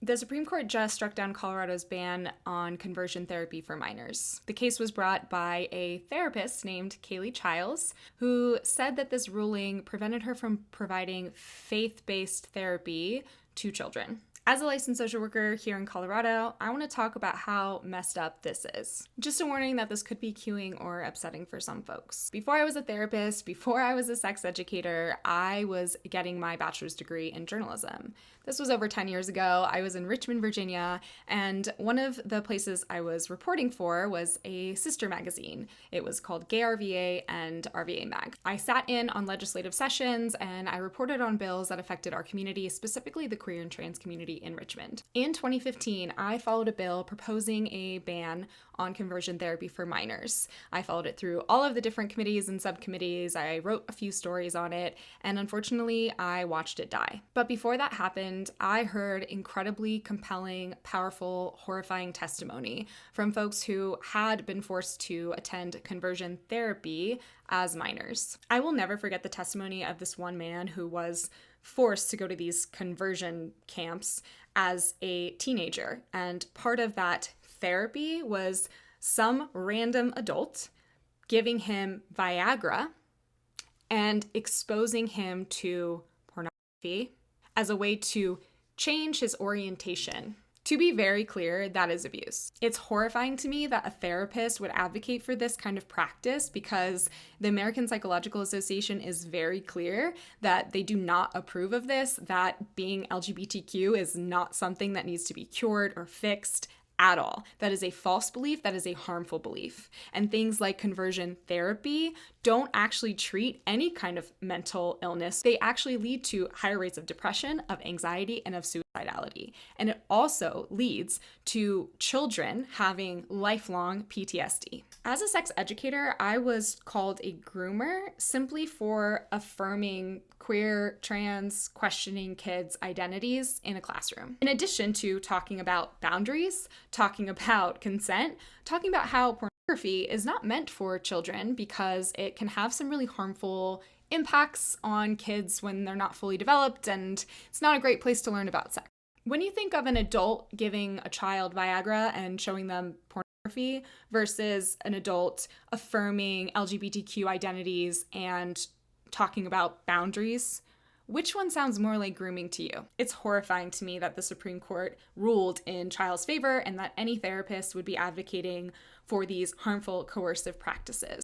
The Supreme Court just struck down Colorado's ban on conversion therapy for minors. The case was brought by a therapist named Kaley Chiles, who said that this ruling prevented her from providing faith-based therapy to children. As a licensed social worker here in Colorado, I want to talk about how messed up this is. Just a warning that this could be cueing or upsetting for some folks. Before I was a therapist, before I was a sex educator, I was getting my bachelor's degree in journalism. This was over 10 years ago. I was in Richmond, Virginia, and one of the places I was reporting for was a sister magazine. It was called Gay RVA and RVA Mag. I sat in on legislative sessions and I reported on bills that affected our community, specifically the queer and trans community in Richmond. In 2015, I followed a bill proposing a ban on conversion therapy for minors. I followed it through all of the different committees and subcommittees. I wrote a few stories on it, and unfortunately, I watched it die. But before that happened, I heard incredibly compelling, powerful, horrifying testimony from folks who had been forced to attend conversion therapy as minors. I will never forget the testimony of this one man who was forced to go to these conversion camps as a teenager. And part of that therapy was some random adult giving him Viagra and exposing him to pornography as a way to change his orientation. To be very clear, that is abuse. It's horrifying to me that a therapist would advocate for this kind of practice because the American Psychological Association is very clear that they do not approve of this, that being LGBTQ is not something that needs to be cured or fixed at all. That is a false belief. That is a harmful belief. And things like conversion therapy don't actually treat any kind of mental illness. They actually lead to higher rates of depression, of anxiety, and of suicidality. And it also leads to children having lifelong PTSD. As a sex educator, I was called a groomer simply for affirming queer, trans, questioning kids' identities in a classroom. In addition to talking about boundaries, talking about consent, talking about how pornography is not meant for children because it can have some really harmful impacts on kids when they're not fully developed, and it's not a great place to learn about sex. When you think of an adult giving a child Viagra and showing them pornography versus an adult affirming LGBTQ identities and talking about boundaries, which one sounds more like grooming to you? It's horrifying to me that the Supreme Court ruled in Chiles' favor and that any therapist would be advocating for these harmful, coercive practices.